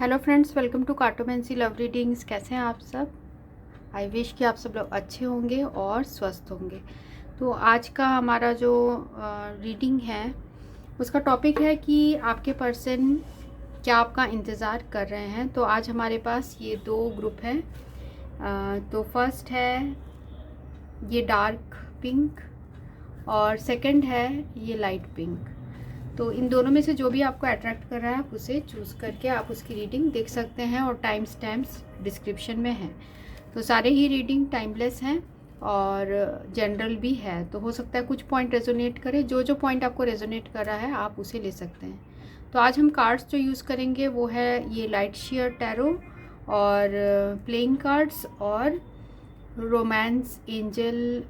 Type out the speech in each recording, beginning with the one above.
Hello friends, welcome to cartomancy love readings. कैसे हैं आप सब? आई विश कि आप सब लोग अच्छे होंगे और स्वस्थ होंगे। तो आज का हमारा जो रीडिंग है उसका टॉपिक है कि आपके पर्सन क्या आपका इंतज़ार कर रहे हैं। तो आज हमारे पास ये दो ग्रुप हैं। तो फर्स्ट है ये डार्क पिंक और सेकंड है ये लाइट पिंक। तो इन दोनों में से जो भी आपको अट्रैक्ट कर रहा है आप उसे चूज़ करके आप उसकी रीडिंग देख सकते हैं और टाइम स्टैम्प्स डिस्क्रिप्शन में है। तो सारे ही रीडिंग टाइमलेस हैं और जनरल भी है। तो हो सकता है कुछ पॉइंट रेजोनेट करे, जो जो पॉइंट आपको रेजोनेट कर रहा है आप उसे ले सकते हैं। तो आज हम कार्ड्स जो यूज़ करेंगे वो है ये लाइट शेयर टैरो और प्लेइंग कार्ड्स और रोमांस एंजल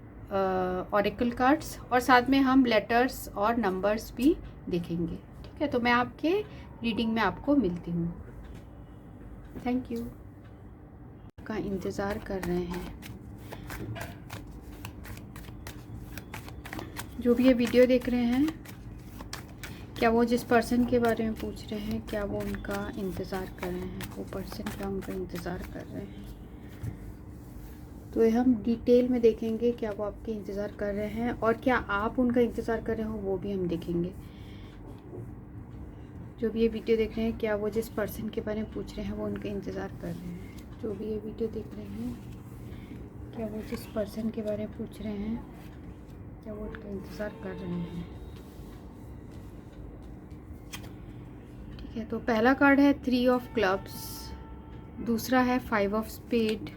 ऑरेकल कार्ड्स, और साथ में हम लेटर्स और नंबर्स भी देखेंगे। ठीक है, तो मैं आपके रीडिंग में आपको मिलती हूँ। Thank you. का इंतज़ार कर रहे हैं जो भी ये वीडियो देख रहे हैं, क्या वो जिस पर्सन के बारे में पूछ रहे हैं क्या वो उनका इंतज़ार कर रहे हैं, वो पर्सन क्या उनका इंतज़ार कर रहे हैं। तो हम डिटेल में देखेंगे क्या वो आपके इंतज़ार कर रहे हैं और क्या आप उनका इंतज़ार कर रहे हो, वो भी हम देखेंगे। जो भी ये वीडियो देख रहे हैं क्या वो जिस पर्सन के बारे में पूछ रहे हैं वो उनका इंतज़ार कर रहे हैं। जो भी ये वीडियो देख रहे हैं क्या वो जिस पर्सन के बारे में पूछ रहे हैं क्या वो उनका इंतज़ार कर रहे हैं। ठीक है, तो पहला कार्ड है 3 ऑफ क्लब्स, दूसरा है 5 ऑफ स्पेड,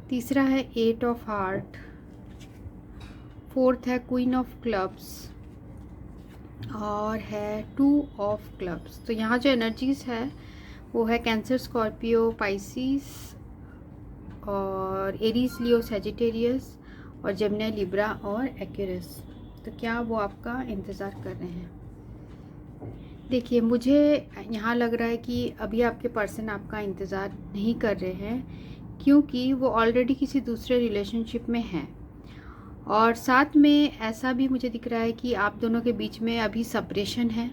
तीसरा है 8 ऑफ हार्ट, फोर्थ है क्वीन ऑफ क्लब्स और है 2 ऑफ क्लब्स। तो यहाँ जो एनर्जीज है वो है कैंसर, स्कॉर्पियो, पाइसिस और एरीज, लियो, सैजिटेरियस और जेमिनी, लिब्रा और एक्वेरियस। तो क्या वो आपका इंतज़ार कर रहे हैं? देखिए, मुझे यहाँ लग रहा है कि अभी आपके पर्सन आपका इंतज़ार नहीं कर रहे हैं क्योंकि वो ऑलरेडी किसी दूसरे रिलेशनशिप में हैं। और साथ में ऐसा भी मुझे दिख रहा है कि आप दोनों के बीच में अभी सेपरेशन है।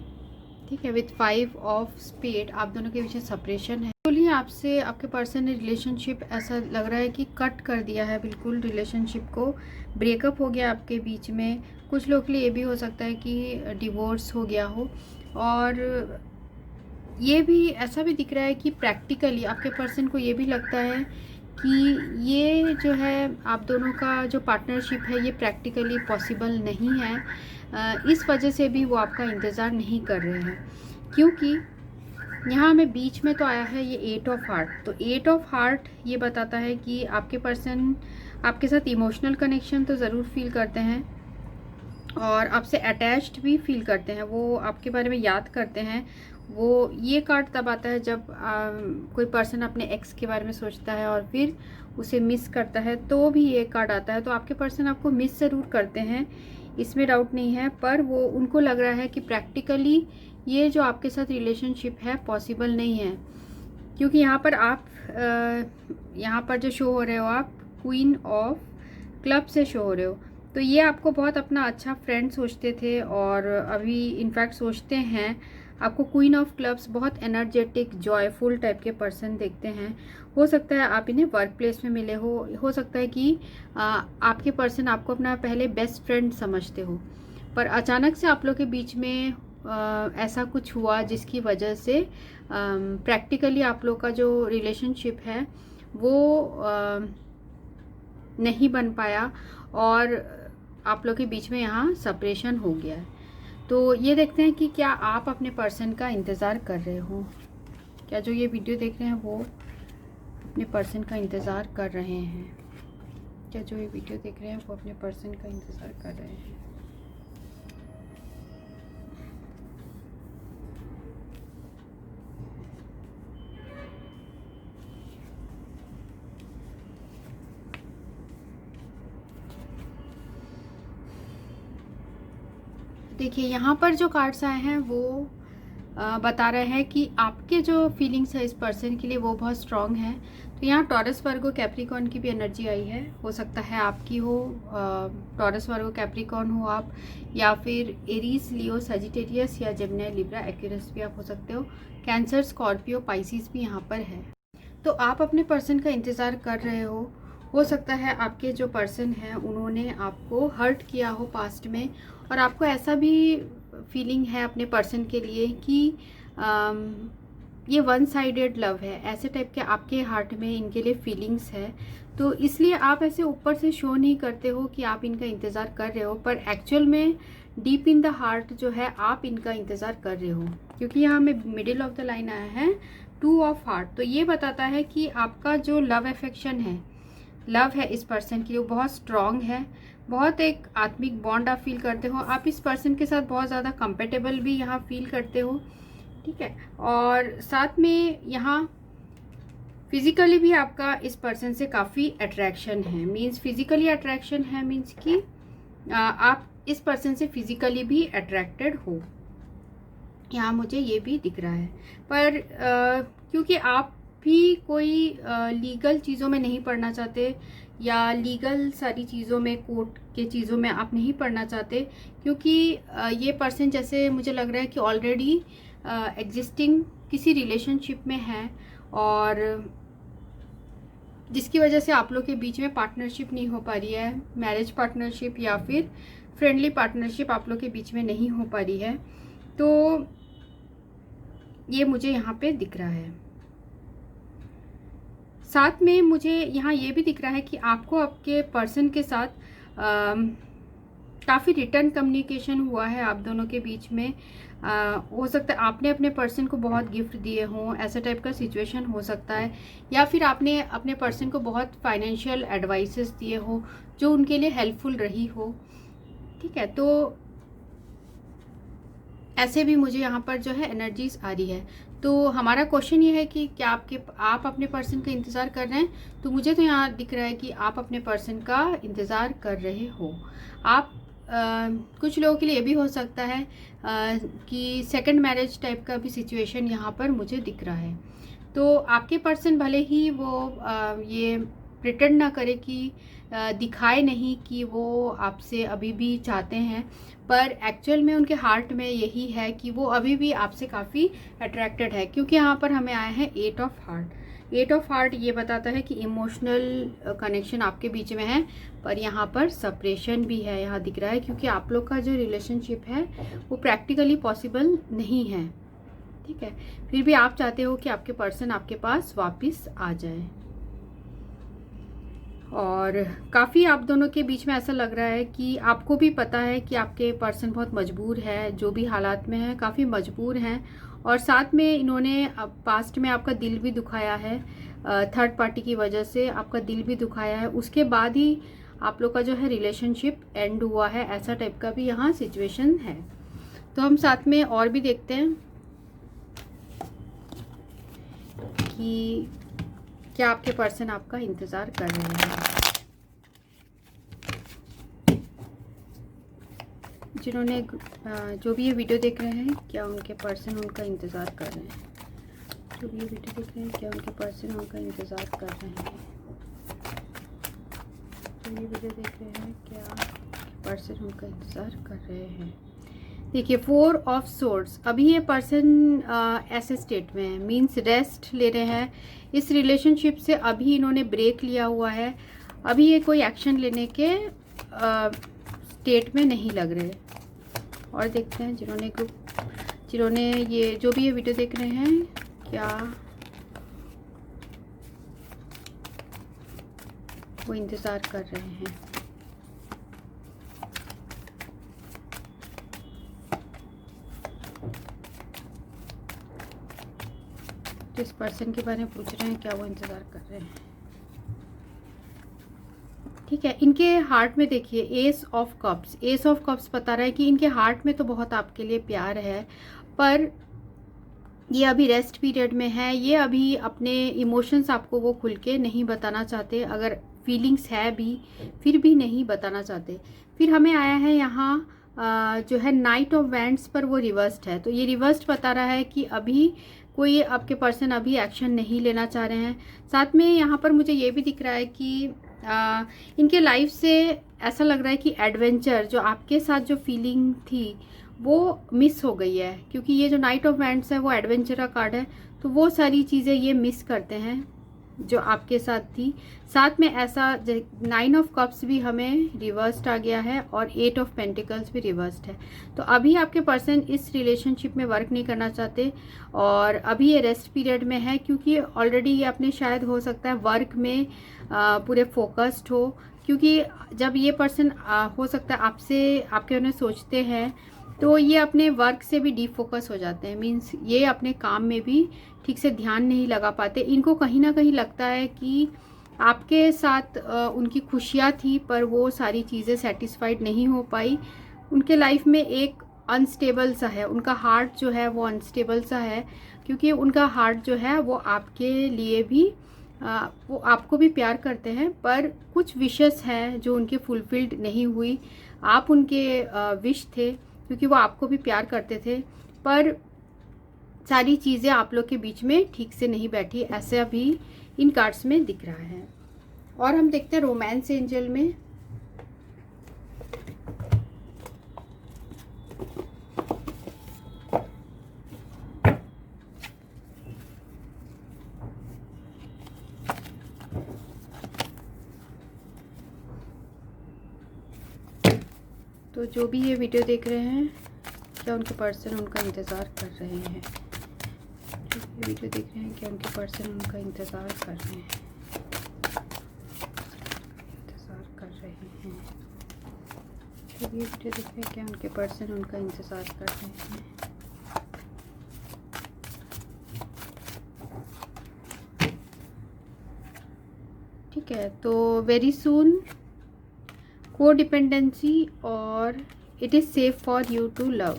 ठीक है, विथ 5 ऑफ स्पेड आप दोनों के बीच में सेपरेशन है। बोलिए, आपसे आपके पर्सन ने रिलेशनशिप ऐसा लग रहा है कि कट कर दिया है, बिल्कुल रिलेशनशिप को ब्रेकअप हो गया आपके बीच में। कुछ लोग के लिए ये भी हो सकता है कि डिवोर्स हो गया हो। और ये भी ऐसा भी दिख रहा है कि प्रैक्टिकली आपके पर्सन को ये भी लगता है कि ये जो है आप दोनों का जो पार्टनरशिप है ये प्रैक्टिकली पॉसिबल नहीं है। इस वजह से भी वो आपका इंतज़ार नहीं कर रहे हैं क्योंकि यहाँ हमें बीच में तो आया है ये 8 ऑफ हार्ट। तो 8 ऑफ हार्ट ये बताता है कि आपके पर्सन आपके साथ इमोशनल कनेक्शन तो ज़रूर फील करते हैं और आपसे अटैच्ड भी फील करते हैं, वो आपके बारे में याद करते हैं। वो ये कार्ड तब आता है जब कोई पर्सन अपने एक्स के बारे में सोचता है और फिर उसे मिस करता है, तो भी ये कार्ड आता है। तो आपके पर्सन आपको मिस ज़रूर करते हैं, इसमें डाउट नहीं है, पर वो उनको लग रहा है कि प्रैक्टिकली ये जो आपके साथ रिलेशनशिप है पॉसिबल नहीं है क्योंकि यहाँ पर जो शो हो रहे हो आप क्वीन ऑफ क्लब से शो हो रहे हो। तो ये आपको बहुत अपना अच्छा फ्रेंड सोचते थे और अभी इनफैक्ट सोचते हैं। आपको क्वीन ऑफ क्लब्स बहुत एनर्जेटिक जॉयफुल टाइप के पर्सन देखते हैं। हो सकता है आप इन्हें वर्क प्लेस में मिले हो सकता है कि आपके पर्सन आपको अपना पहले बेस्ट फ्रेंड समझते हो, पर अचानक से आप लोग के बीच में ऐसा कुछ हुआ जिसकी वजह से प्रैक्टिकली आप लोग का जो रिलेशनशिप है वो नहीं बन पाया और आप लोग के बीच में यहाँ सेपरेशन हो गया है। तो ये देखते हैं कि क्या आप अपने पर्सन का इंतज़ार कर रहे हो, क्या जो ये वीडियो देख रहे हैं वो अपने पर्सन का इंतज़ार कर रहे हैं। क्या जो ये वीडियो देख रहे हैं वो अपने पर्सन का इंतज़ार कर रहे हैं। देखिए, यहाँ पर जो कार्ड्स आए हैं वो बता रहे हैं कि आपके जो फीलिंग्स है इस पर्सन के लिए वो बहुत स्ट्रॉन्ग है। तो यहाँ टॉरस वर्गो कैप्रिकॉर्न की भी एनर्जी आई है। हो सकता है आपकी हो, टॉरस वर्गो कैप्रिकॉर्न हो आप, या फिर एरीज, लियो, सजिटेरियस या जेमिनी, लिब्रा, एक्वेरियस भी आप हो सकते हो। कैंसर, स्कॉर्पियो, पाइसिस भी यहाँ पर है। तो आप अपने पर्सन का इंतज़ार कर रहे हो सकता है आपके जो पर्सन हैं उन्होंने आपको हर्ट किया हो पास्ट में, और आपको ऐसा भी फीलिंग है अपने पर्सन के लिए कि ये वन साइडेड लव है, ऐसे टाइप के आपके हार्ट में इनके लिए फीलिंग्स है। तो इसलिए आप ऐसे ऊपर से शो नहीं करते हो कि आप इनका इंतज़ार कर रहे हो, पर एक्चुअल में डीप इन द हार्ट जो है आप इनका इंतज़ार कर रहे हो। क्योंकि यहाँ में मिडिल ऑफ द लाइन आया है 2 ऑफ हार्ट, तो ये बताता है कि आपका जो लव अफेक्शन है, लव है इस पर्सन के लिए, वो बहुत स्ट्रॉन्ग है। बहुत एक आत्मिक बॉन्ड आप फील करते हो। आप इस पर्सन के साथ बहुत ज़्यादा कंपेटेबल भी यहाँ फील करते हो, ठीक है। और साथ में यहाँ फिजिकली भी आपका इस पर्सन से काफ़ी अट्रैक्शन है। मीन्स फिजिकली अट्रैक्शन है, मीन्स कि आप इस पर्सन से फिजिकली भी अट्रैक्टेड हो, यहाँ मुझे ये भी दिख रहा है। पर क्योंकि आप भी कोई लीगल चीज़ों में नहीं पढ़ना चाहते, या लीगल सारी चीज़ों में, कोर्ट के चीज़ों में आप नहीं पढ़ना चाहते, क्योंकि ये पर्सन जैसे मुझे लग रहा है कि ऑलरेडी एग्जिस्टिंग किसी रिलेशनशिप में है, और जिसकी वजह से आप लोग के बीच में पार्टनरशिप नहीं हो पा रही है, मैरिज पार्टनरशिप या फिर फ्रेंडली पार्टनरशिप आप लोग के बीच में नहीं हो पा रही है। तो ये मुझे यहाँ पे दिख रहा है। साथ में मुझे यहाँ ये भी दिख रहा है कि आपको आपके पर्सन के साथ काफ़ी रिटर्न कम्युनिकेशन हुआ है आप दोनों के बीच में। हो सकता है आपने अपने पर्सन को बहुत गिफ्ट दिए हों, ऐसा टाइप का सिचुएशन हो सकता है, या फिर आपने अपने पर्सन को बहुत फाइनेंशियल एडवाइसेस दिए हो जो उनके लिए हेल्पफुल रही हो, ठीक है। तो ऐसे भी मुझे यहाँ पर जो है एनर्जीज आ रही है। तो हमारा क्वेश्चन ये है कि क्या आप अपने पर्सन का इंतज़ार कर रहे हैं? तो मुझे तो यहाँ दिख रहा है कि आप अपने पर्सन का इंतज़ार कर रहे हो। आप कुछ लोगों के लिए भी हो सकता है कि सेकंड मैरिज टाइप का भी सिचुएशन यहाँ पर मुझे दिख रहा है। तो आपके पर्सन भले ही वो ये प्रिटेंड ना करे कि दिखाए नहीं कि वो आपसे अभी भी चाहते हैं, पर एक्चुअल में उनके हार्ट में यही है कि वो अभी भी आपसे काफ़ी अट्रैक्टेड है। क्योंकि यहाँ पर हमें आया है 8 ऑफ हार्ट। 8 ऑफ हार्ट ये बताता है कि इमोशनल कनेक्शन आपके बीच में है, पर यहाँ पर सेपरेशन भी है, यहाँ दिख रहा है। क्योंकि आप लोग का जो रिलेशनशिप है वो प्रैक्टिकली पॉसिबल नहीं है, ठीक है। फिर भी आप चाहते हो कि आपके पर्सन आपके पास वापस आ जाए, और काफ़ी आप दोनों के बीच में ऐसा लग रहा है कि आपको भी पता है कि आपके पर्सन बहुत मजबूर है, जो भी हालात में है काफ़ी मजबूर हैं। और साथ में इन्होंने पास्ट में आपका दिल भी दुखाया है, थर्ड पार्टी की वजह से आपका दिल भी दुखाया है। उसके बाद ही आप लोग का जो है रिलेशनशिप एंड हुआ है, ऐसा टाइप का भी यहाँ सिचुएशन है। तो हम साथ में और भी देखते हैं कि क्या आपके पर्सन आपका इंतज़ार कर रहे हैं। जिन्होंने जो भी ये वीडियो देख रहे हैं, क्या उनके पर्सन उनका इंतज़ार कर रहे हैं? जो भी ये वीडियो देख रहे हैं, क्या उनके पर्सन उनका इंतज़ार कर रहे हैं? जो ये वीडियो देख रहे हैं, क्या पर्सन उनका इंतज़ार कर रहे हैं? देखिए 4 ऑफ सोर्ड्स, अभी ये पर्सन ऐसे स्टेट में है, मीन्स रेस्ट ले रहे हैं इस रिलेशनशिप से। अभी इन्होंने ब्रेक लिया हुआ है, अभी ये कोई एक्शन लेने के स्टेट में नहीं लग रहे। और देखते हैं जिन्होंने ये जो भी ये वीडियो देख रहे हैं, क्या वो इंतज़ार कर रहे हैं? जिस पर्सन के बारे में पूछ रहे हैं, क्या वो इंतज़ार कर रहे हैं? ठीक है, इनके हार्ट में देखिए S of cups. S of cups बता रहा है कि इनके हार्ट में तो बहुत आपके लिए प्यार है, पर ये अभी रेस्ट पीरियड में है। ये अभी अपने इमोशंस आपको वो खुल के नहीं बताना चाहते, अगर फीलिंग्स है भी फिर भी नहीं बताना चाहते। फिर हमें आया है यहाँ जो है नाइट ऑफ वैंड्स पर वो रिवर्स्ड है। तो ये रिवर्स्ड बता रहा है कि अभी कोई आपके पर्सन अभी एक्शन नहीं लेना चाह रहे हैं। साथ में यहाँ पर मुझे ये भी दिख रहा है कि इनके लाइफ से ऐसा लग रहा है कि एडवेंचर जो आपके साथ जो फीलिंग थी वो मिस हो गई है, क्योंकि ये जो नाइट ऑफ वैंड्स है वो एडवेंचर का कार्ड है। तो वो सारी चीज़ें ये मिस करते हैं जो आपके साथ थी। साथ में ऐसा 9 ऑफ कप्स भी हमें रिवर्स्ड आ गया है और 8 ऑफ पेंटिकल्स भी रिवर्स्ड है। तो अभी आपके पर्सन इस रिलेशनशिप में वर्क नहीं करना चाहते और अभी ये रेस्ट पीरियड में है, क्योंकि ऑलरेडी ये अपने शायद हो सकता है वर्क में पूरे फोकस्ड हो, क्योंकि जब ये पर्सन हो सकता है आपसे आपके उन्हें सोचते हैं तो ये अपने वर्क से भी डीफोकस हो जाते हैं। मीन्स ये अपने काम में भी ठीक से ध्यान नहीं लगा पाते। इनको कहीं ना कहीं लगता है कि आपके साथ उनकी खुशियाँ थी पर वो सारी चीज़ें सेटिस्फाइड नहीं हो पाई। उनके लाइफ में एक अनस्टेबल सा है, उनका हार्ट जो है वो अनस्टेबल सा है, क्योंकि उनका हार्ट जो है वो आपके लिए भी वो आपको भी प्यार करते हैं, पर कुछ विशेस हैं जो उनके फुलफिल्ड नहीं हुई। आप उनके विश थे, क्योंकि वो आपको भी प्यार करते थे, पर सारी चीज़ें आप लोग के बीच में ठीक से नहीं बैठी, ऐसे अभी इन कार्ड्स में दिख रहा है। और हम देखते हैं रोमांस एंजल में। तो जो भी ये वीडियो देख रहे हैं, क्या उनके पर्सन उनका इंतज़ार कर रहे हैं? जो ये वीडियो देख रहे हैं, क्या उनके पर्सन उनका इंतज़ार कर रहे हैं? इंतज़ार कर रहे हैं। जो ये वीडियो देख रहे हैं, क्या उनके पर्सन उनका इंतज़ार कर रहे हैं? ठीक है, तो वेरी सून को डिपेंडेंसी और it is safe for you to love.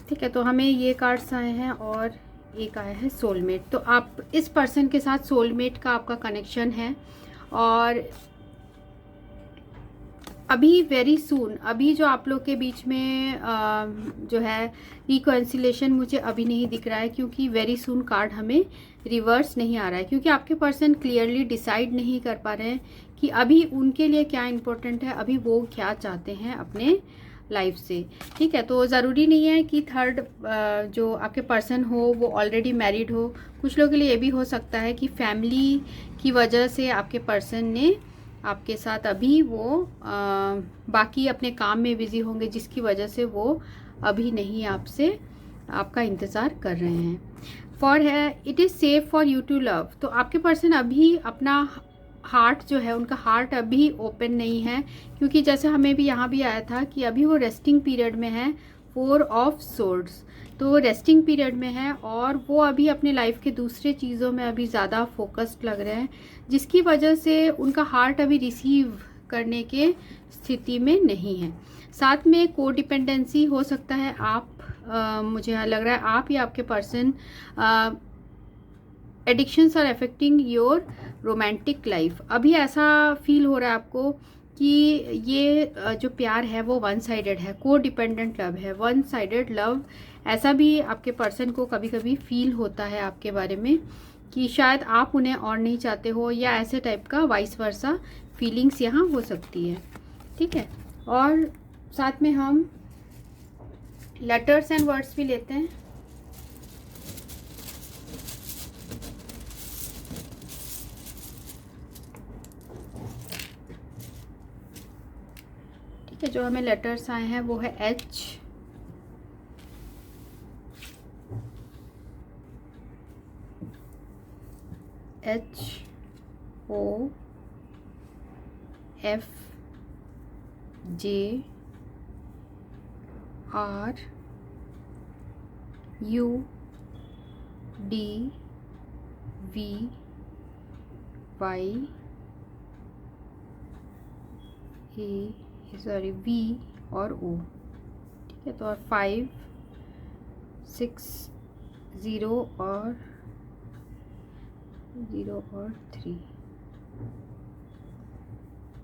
ठीक है, तो हमें ये कार्ड्स आए हैं और एक आया है सोलमेट। तो आप इस पर्सन के साथ सोलमेट का आपका कनेक्शन है और अभी वेरी सून, अभी जो आप लोग के बीच में जो है रिकॉन्सिलेशन मुझे अभी नहीं दिख रहा है, क्योंकि वेरी सून कार्ड हमें रिवर्स नहीं आ रहा है, क्योंकि आपके पर्सन क्लियरली डिसाइड नहीं कर पा रहे हैं कि अभी उनके लिए क्या इम्पोर्टेंट है, अभी वो क्या चाहते हैं अपने लाइफ से। ठीक है, तो ज़रूरी नहीं है कि थर्ड जो आपके पर्सन हो वो ऑलरेडी मैरिड हो। कुछ लोगों के लिए ये भी हो सकता है कि फैमिली की वजह से आपके पर्सन ने आपके साथ अभी वो बाकी अपने काम में बिजी होंगे, जिसकी वजह से वो अभी नहीं आपसे आपका इंतज़ार कर रहे हैं। फॉर है it is safe for you to love. तो आपके पर्सन अभी अपना हार्ट जो है, उनका हार्ट अभी ओपन नहीं है, क्योंकि जैसे हमें भी यहाँ भी आया था कि अभी वो रेस्टिंग पीरियड में है। 4 ऑफ सोर्ड्स, तो रेस्टिंग पीरियड में है और वो अभी अपने लाइफ के दूसरे चीज़ों में अभी ज़्यादा फोकस्ड लग रहे हैं, जिसकी वजह से उनका हार्ट अभी रिसीव करने के स्थिति में नहीं है। साथ में को डिपेंडेंसी हो सकता है। आप मुझे लग रहा है आप या आपके person addictions are affecting your romantic life. अभी ऐसा फील हो रहा है आपको कि ये जो प्यार है वो वन साइडेड है, को डिपेंडेंट लव है, वन साइडेड लव। ऐसा भी आपके पर्सन को कभी कभी फील होता है आपके बारे में कि शायद आप उन्हें और नहीं चाहते हो, या ऐसे टाइप का वाइस वर्सा फीलिंग्स यहाँ हो सकती है। ठीक है, और साथ में हम लेटर्स एंड वर्ड्स भी लेते हैं। ठीक है, जो हमें लेटर्स आए हैं वो है H, O, F, J, R, U, D, V, Y, V और O। ठीक है, तो और 5, 6, 0 और 0 और 3,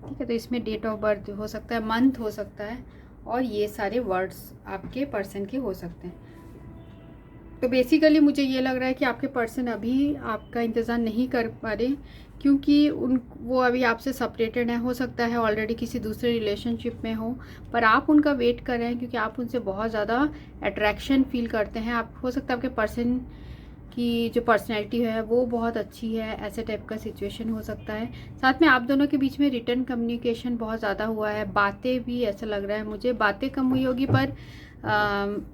ठीक है। तो इसमें डेट ऑफ बर्थ हो सकता है, मंथ हो सकता है, और ये सारे वर्ड्स आपके पर्सन के हो सकते हैं। तो बेसिकली मुझे ये लग रहा है कि आपके पर्सन अभी आपका इंतज़ार नहीं कर पा रहे, क्योंकि वो अभी आपसे सेपरेटेड है। हो सकता है ऑलरेडी किसी दूसरे रिलेशनशिप में हो, पर आप उनका वेट कर रहे हैं क्योंकि आप उनसे बहुत ज़्यादा अट्रैक्शन फील करते हैं। आप हो सकता है आपके पर्सन की जो पर्सनैलिटी है वो बहुत अच्छी है, ऐसे टाइप का सिचुएशन हो सकता है। साथ में आप दोनों के बीच में रिटर्न कम्युनिकेशन बहुत ज़्यादा हुआ है। बातें भी, ऐसा लग रहा है मुझे, बातें कम हुई होगी, पर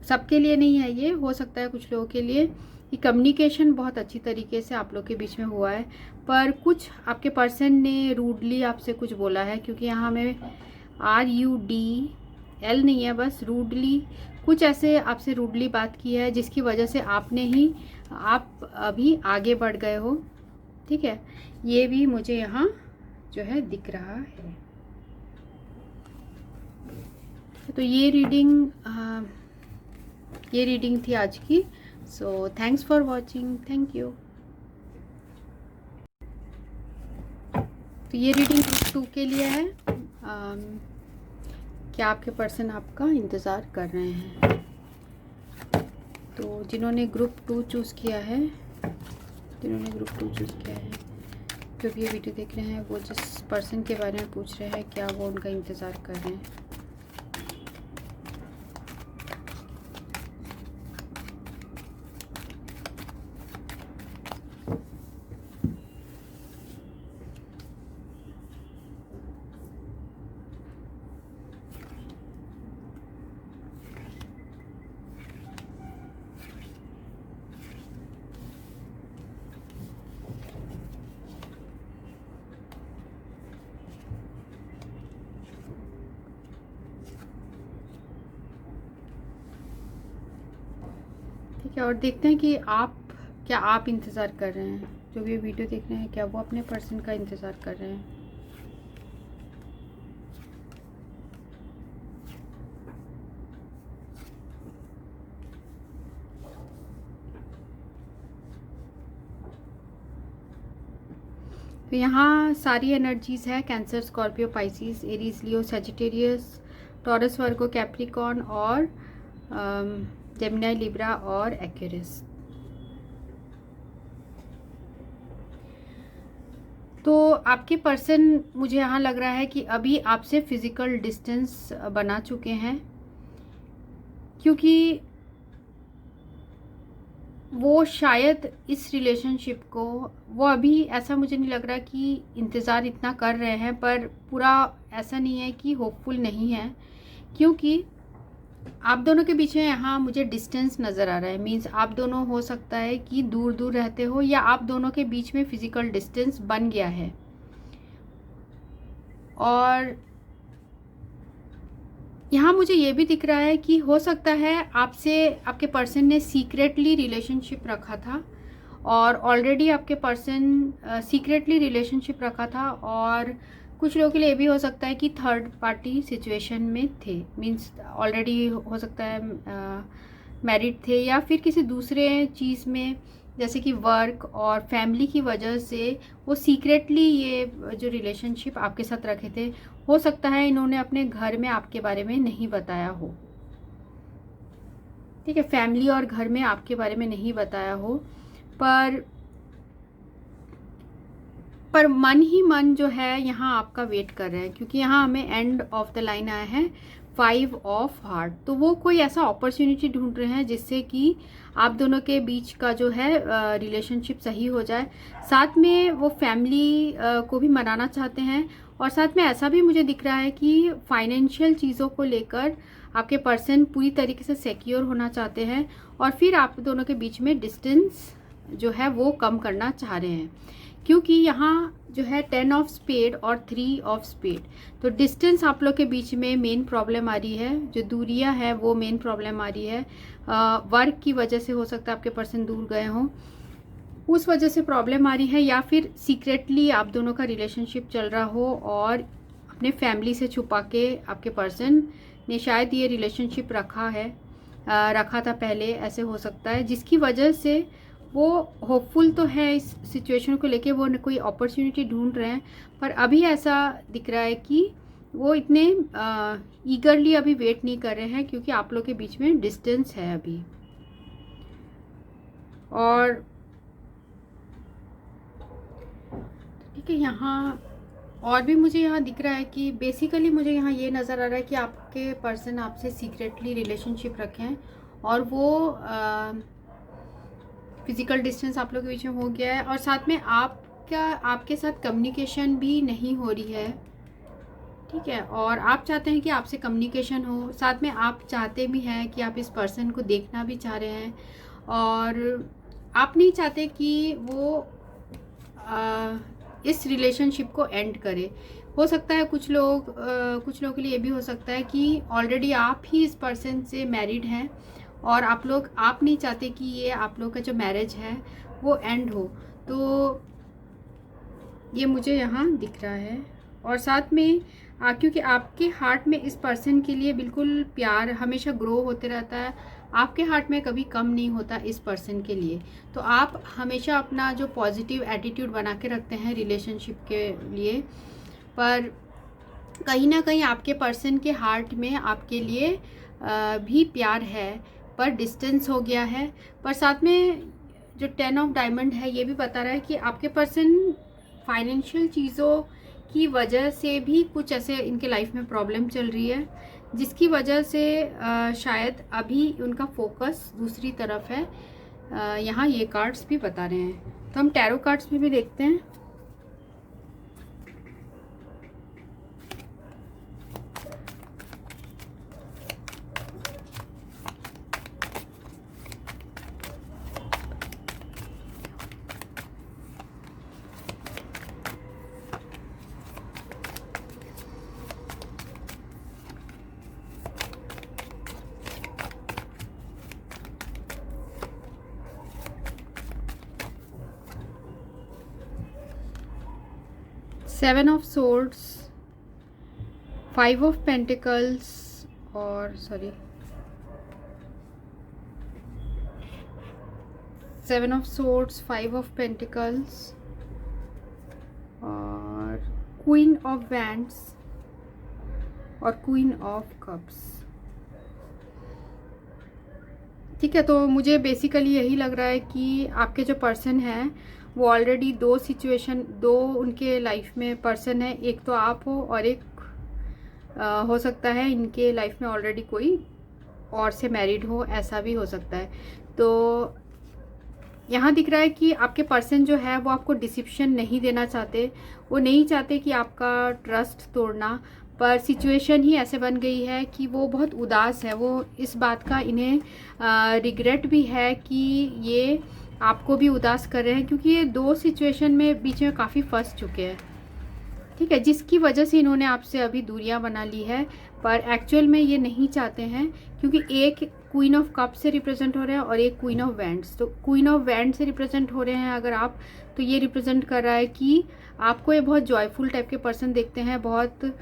सबके लिए नहीं है, ये हो सकता है कुछ लोगों के लिए कि कम्युनिकेशन बहुत अच्छी तरीके से आप लोग के बीच में हुआ है। पर कुछ आपके पर्सन ने रूडली आपसे कुछ बोला है, क्योंकि यहाँ हमें RUDL नहीं है, बस रूडली कुछ ऐसे आपसे रूडली बात की है, जिसकी वजह से आप अभी आगे बढ़ गए हो, ठीक है। ये भी मुझे यहाँ जो है दिख रहा है। तो ये रीडिंग थी आज की। So thanks for watching, thank you. तो ये रीडिंग ग्रुप 2 के लिए है। क्या आपके पर्सन आपका इंतज़ार कर रहे हैं? तो जिन्होंने ग्रुप 2 चूज़ किया है, जो भी ये वीडियो देख रहे हैं, वो जिस पर्सन के बारे में पूछ रहे हैं, क्या वो उनका इंतज़ार कर रहे हैं? ठीक है, और देखते हैं कि क्या आप इंतज़ार कर रहे हैं। जो भी वीडियो देख रहे हैं, क्या वो अपने पर्सन का इंतज़ार कर रहे हैं? तो यहाँ सारी एनर्जीज़ है, कैंसर, स्कॉर्पियो, पाइसिस, एरीज, लियो, सजिटेरियस, टॉरस, वर्गो, कैप्रिकॉर्न और जेमिनी, लिब्रा और एक्वेरियस। तो आपके पर्सन, मुझे यहाँ लग रहा है कि अभी आपसे फिज़िकल डिस्टेंस बना चुके हैं, क्योंकि वो शायद इस रिलेशनशिप को, वो अभी ऐसा मुझे नहीं लग रहा कि इंतज़ार इतना कर रहे हैं, पर पूरा ऐसा नहीं है कि होपफुल नहीं है, क्योंकि आप दोनों के बीच में यहाँ मुझे डिस्टेंस नज़र आ रहा है। मीन्स आप दोनों हो सकता है कि दूर दूर रहते हो, या आप दोनों के बीच में फिज़िकल डिस्टेंस बन गया है। और यहाँ मुझे ये भी दिख रहा है कि हो सकता है आपसे आपके पर्सन ने सीक्रेटली रिलेशनशिप रखा था, और ऑलरेडी आपके पर्सन सीक्रेटली रिलेशनशिप रखा था, और कुछ लोगों के लिए भी हो सकता है कि थर्ड पार्टी सिचुएशन में थे। मीन्स ऑलरेडी हो सकता है मैरिड थे, या फिर किसी दूसरे चीज़ में, जैसे कि वर्क और फैमिली की वजह से वो सीक्रेटली ये जो रिलेशनशिप आपके साथ रखे थे। हो सकता है इन्होंने अपने घर में आपके बारे में नहीं बताया हो, ठीक है, फैमिली और घर में आपके बारे में नहीं बताया हो, पर मन ही मन जो है यहाँ आपका वेट कर रहे हैं, क्योंकि यहाँ हमें एंड ऑफ द लाइन आया है 5 ऑफ हार्ट। तो वो कोई ऐसा अपॉर्चुनिटी ढूंढ रहे हैं जिससे कि आप दोनों के बीच का जो है रिलेशनशिप सही हो जाए। साथ में वो फैमिली को भी मनाना चाहते हैं, और साथ में ऐसा भी मुझे दिख रहा है कि फाइनेंशियल चीज़ों को लेकर आपके पर्सन पूरी तरीके से सिक्योर होना चाहते हैं, और फिर आप दोनों के बीच में डिस्टेंस जो है वो कम करना चाह रहे हैं, क्योंकि यहाँ जो है 10 ऑफ स्पेड और 3 ऑफ स्पेड। तो डिस्टेंस आप लोग के बीच में मेन प्रॉब्लम आ रही है, जो दूरियां है वो मेन प्रॉब्लम आ रही है। वर्क की वजह से हो सकता है आपके पर्सन दूर गए हों, उस वजह से प्रॉब्लम आ रही है, या फिर सीक्रेटली आप दोनों का रिलेशनशिप चल रहा हो और अपने फैमिली से छुपा के आपके पर्सन ने शायद ये रिलेशनशिप रखा था पहले, ऐसे हो सकता है, जिसकी वजह से वो होपफुल तो है इस सिचुएशन को लेके, वो कोई अपॉर्चुनिटी ढूंढ रहे हैं, पर अभी ऐसा दिख रहा है कि वो इतने ईगरली अभी वेट नहीं कर रहे हैं, क्योंकि आप लोग के बीच में डिस्टेंस है अभी। और ठीक है, यहाँ और भी मुझे यहाँ दिख रहा है कि बेसिकली मुझे यहाँ ये नज़र आ रहा है कि आपके पर्सन आपसे सीक्रेटली रिलेशनशिप रखे हैं, और वो फिज़िकल डिस्टेंस आप लोगों के बीच में हो गया है, और साथ में आपके साथ कम्युनिकेशन भी नहीं हो रही है। ठीक है, और आप चाहते हैं कि आपसे कम्युनिकेशन हो, साथ में आप चाहते भी हैं कि आप इस पर्सन को देखना भी चाह रहे हैं, और आप नहीं चाहते कि वो इस रिलेशनशिप को एंड करे। हो सकता है कुछ लोगों के लिए ये भी हो सकता है कि ऑलरेडी आप ही इस पर्सन से मैरिड हैं, और आप नहीं चाहते कि ये आप लोग का जो मैरिज है वो एंड हो। तो ये मुझे यहाँ दिख रहा है, और साथ में क्योंकि आपके हार्ट में इस पर्सन के लिए बिल्कुल प्यार हमेशा ग्रो होते रहता है, आपके हार्ट में कभी कम नहीं होता इस पर्सन के लिए। तो आप हमेशा अपना जो पॉजिटिव एटीट्यूड बना के रखते हैं रिलेशनशिप के लिए, पर कहीं ना कहीं आपके पर्सन के हार्ट में आपके लिए भी प्यार है, पर डिस्टेंस हो गया है। पर साथ में जो 10 ऑफ डायमंड है ये भी बता रहा है कि आपके पर्सन फाइनेंशियल चीज़ों की वजह से भी कुछ ऐसे इनके लाइफ में प्रॉब्लम चल रही है, जिसकी वजह से शायद अभी उनका फोकस दूसरी तरफ है। यहाँ ये कार्ड्स भी बता रहे हैं, तो हम टैरो कार्ड्स में भी देखते हैं। Seven of swords, 5 of pentacles, और 7 ऑफ सोर्ड्स, 5 ऑफ पेंटिकल्स, और क्वीन ऑफ वैंड्स, और क्वीन ऑफ कप्स। ठीक है, तो मुझे बेसिकली यही लग रहा है कि आपके जो पर्सन हैं वो ऑलरेडी दो उनके लाइफ में पर्सन है, एक तो आप हो, और एक हो सकता है इनके लाइफ में ऑलरेडी कोई और से मैरिड हो, ऐसा भी हो सकता है। तो यहाँ दिख रहा है कि आपके पर्सन जो है वो आपको डिसिप्शन नहीं देना चाहते, वो नहीं चाहते कि आपका ट्रस्ट तोड़ना, पर सिचुएशन ही ऐसे बन गई है कि वो बहुत उदास है। वो इस बात का इन्हें रिग्रेट भी है कि ये आपको भी उदास कर रहे हैं, क्योंकि ये दो सिचुएशन में बीच में काफ़ी फंस चुके हैं। ठीक है, जिसकी वजह से इन्होंने आपसे अभी दूरियां बना ली है, पर एक्चुअल में ये नहीं चाहते हैं, क्योंकि एक क्वीन ऑफ कप से रिप्रेजेंट हो रहे हैं और एक क्वीन ऑफ वैंड्स। तो क्वीन ऑफ वैंड से रिप्रेजेंट हो रहे हैं अगर आप, तो ये रिप्रेजेंट कर रहा है कि आपको ये बहुत जॉयफुल टाइप के पर्सन देखते हैं, बहुत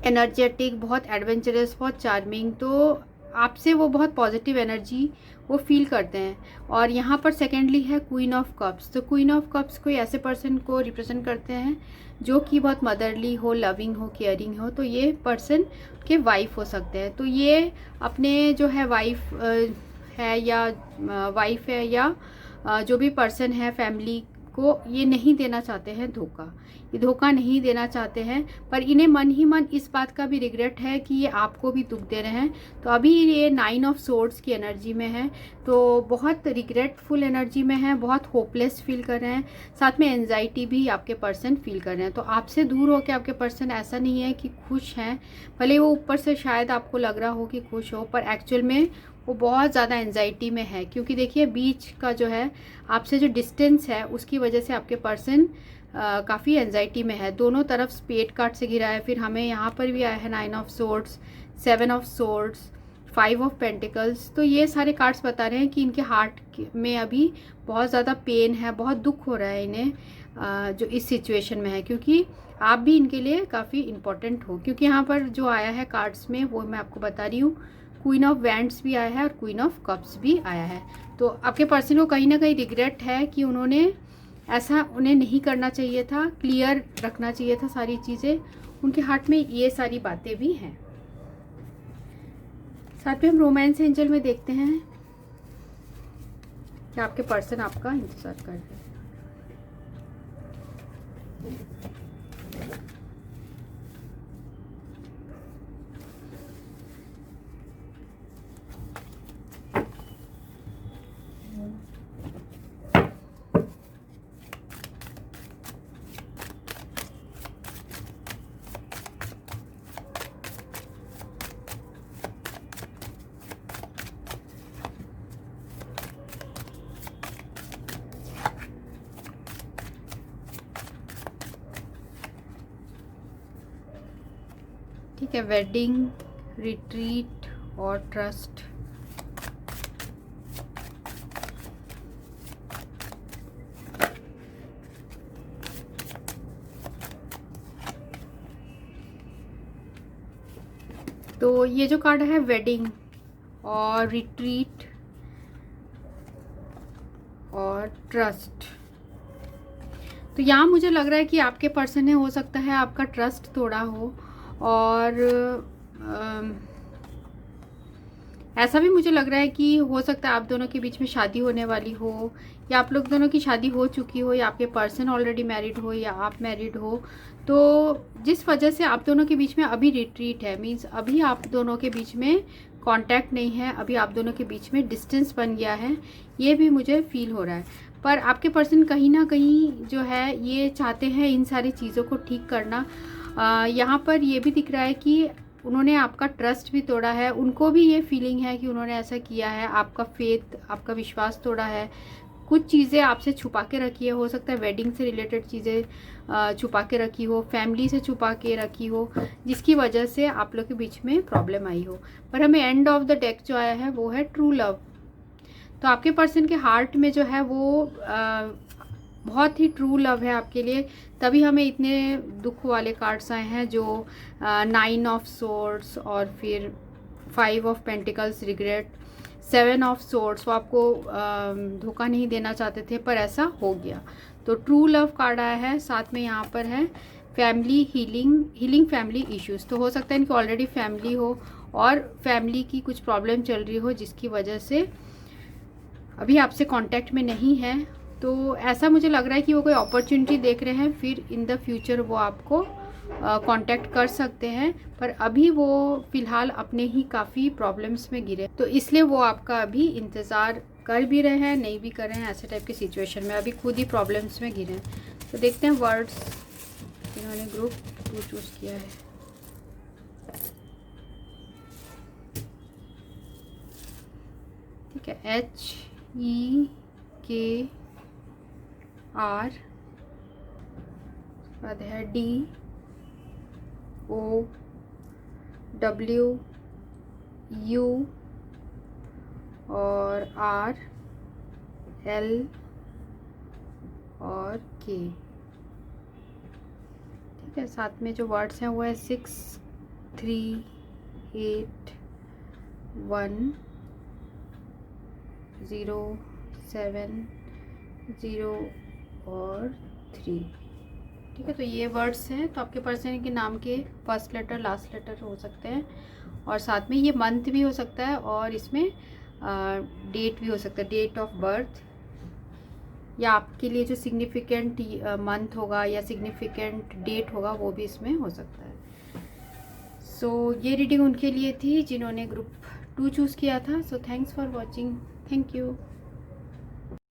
एनर्जेटिक, बहुत एडवेंचरस, बहुत चार्मिंग। तो आपसे वो बहुत पॉजिटिव एनर्जी वो फील करते हैं। और यहाँ पर सेकेंडली है क्वीन ऑफ कप्स। तो क्वीन ऑफ कप्स कोई ऐसे पर्सन को रिप्रेजेंट करते हैं जो कि बहुत मदरली हो, लविंग हो, केयरिंग हो। तो ये पर्सन के वाइफ हो सकते हैं। तो ये अपने जो है वाइफ है या जो भी पर्सन है फैमिली को ये नहीं देना चाहते हैं धोखा, ये धोखा नहीं देना चाहते हैं, पर इन्हें मन ही मन इस बात का भी रिग्रेट है कि ये आपको भी दुख दे रहे हैं। तो अभी ये 9 ऑफ सोर्ड्स की एनर्जी में है, तो बहुत रिग्रेटफुल एनर्जी में है, बहुत होपलेस फील कर रहे हैं, साथ में एंजाइटी भी आपके पर्सन फील कर रहे हैं। तो आपसे दूर होकर आपके पर्सन ऐसा नहीं है कि खुश हैं, भले वो ऊपर से शायद आपको लग रहा हो कि खुश हो, पर एक्चुअल में वो बहुत ज़्यादा एंजाइटी में है। क्योंकि देखिए बीच का जो है आपसे जो डिस्टेंस है उसकी वजह से आपके पर्सन काफ़ी एंजाइटी में है। दोनों तरफ स्पेड कार्ड से घिरा है। फिर हमें यहाँ पर भी आया है 9 of swords, 7 of swords, 5 of pentacles. तो ये सारे कार्ड्स बता रहे हैं कि इनके हार्ट में अभी बहुत ज़्यादा पेन है, बहुत दुख हो रहा है इन्हें जो इस सिचुएशन में है, क्योंकि आप भी इनके लिए काफ़ी इम्पोर्टेंट हो। क्योंकि यहाँ पर जो आया है कार्ड्स में वो मैं आपको बता रही हूँ, क्वीन ऑफ वैंड्स भी आया है और क्वीन ऑफ कप्स भी आया है। तो आपके पर्सन को कहीं ना कहीं रिग्रेट है कि उन्होंने ऐसा उन्हें नहीं करना चाहिए था, क्लियर रखना चाहिए था सारी चीज़ें। उनके हार्ट में ये सारी बातें भी हैं। साथ में हम रोमांस एंजल में देखते हैं कि आपके पर्सन आपका इंतजार कर रहे हैं। ठीक है, वेडिंग, रिट्रीट और ट्रस्ट। तो ये जो कार्ड है वेडिंग और रिट्रीट और ट्रस्ट, तो यहाँ मुझे लग रहा है कि आपके पर्सन ने हो सकता है आपका ट्रस्ट तोड़ा हो, और ऐसा भी मुझे लग रहा है कि हो सकता है आप दोनों के बीच में शादी होने वाली हो, या आप लोग दोनों की शादी हो चुकी हो, या आपके पर्सन ऑलरेडी मैरिड हो, या आप मैरिड हो। तो जिस वजह से आप दोनों के बीच में अभी रिट्रीट है, मीन्स अभी आप दोनों के बीच में कांटेक्ट नहीं है, अभी आप दोनों के बीच में डिस्टेंस बन गया है, ये भी मुझे फील हो रहा है। पर आपके पर्सन कहीं ना कहीं जो है ये चाहते हैं इन सारी चीज़ों को ठीक करना। यहाँ पर ये भी दिख रहा है कि उन्होंने आपका ट्रस्ट भी तोड़ा है, उनको भी ये फीलिंग है कि उन्होंने ऐसा किया है, आपका फेथ, आपका विश्वास तोड़ा है, कुछ चीज़ें आपसे छुपा के रखी है। हो सकता है वेडिंग से रिलेटेड चीज़ें छुपा के रखी हो, फैमिली से छुपा के रखी हो, जिसकी वजह से आप लोग के बीच में प्रॉब्लम आई हो। पर हमें एंड ऑफ द डेक जो आया है वो है ट्रू लव। तो आपके पर्सन के हार्ट में जो है वो बहुत ही ट्रू लव है आपके लिए, तभी हमें इतने दुख वाले कार्ड्स आए हैं, जो 9 ऑफ सोर्ड्स और फिर 5 of pentacles regret, 7 of swords. वो आपको धोखा नहीं देना चाहते थे पर ऐसा हो गया। तो ट्रू लव कार्ड आया है, साथ में यहाँ पर है फैमिली हीलिंग फैमिली इश्यूज। तो हो सकता है इनकी ऑलरेडी फैमिली हो और फैमिली की कुछ प्रॉब्लम चल रही हो, जिसकी वजह से अभी आपसे कांटेक्ट में नहीं है। तो ऐसा मुझे लग रहा है कि वो कोई अपॉर्चुनिटी देख रहे हैं, फिर इन द फ्यूचर वो आपको कांटेक्ट कर सकते हैं, पर अभी वो फ़िलहाल अपने ही काफ़ी प्रॉब्लम्स में गिरे, तो इसलिए वो आपका अभी इंतज़ार कर भी रहे हैं, नहीं भी कर रहे हैं, ऐसे टाइप की सिचुएशन में अभी खुद ही प्रॉब्लम्स में गिरे हैं। तो देखते हैं वर्ड्स इन्होंने ग्रुप 2 चूज़ किया है। ठीक है, HEKR, बाद है DOWU और RL और K। ठीक है, साथ में जो वर्ड्स हैं वो है 6, 3, 8, 1, 0, 7, 0 और 3। ठीक है, तो ये वर्ड्स हैं। तो आपके पर्सन के नाम के फर्स्ट लेटर लास्ट लेटर हो सकते हैं, और साथ में ये मंथ भी हो सकता है, और इसमें डेट भी हो सकता है, डेट ऑफ बर्थ, या आपके लिए जो सिग्निफिकेंट मंथ होगा या सिग्निफिकेंट डेट होगा वो भी इसमें हो सकता है। सो ये रीडिंग उनके लिए थी जिन्होंने ग्रुप 2 चूज़ किया था। So thanks for watching, thank you.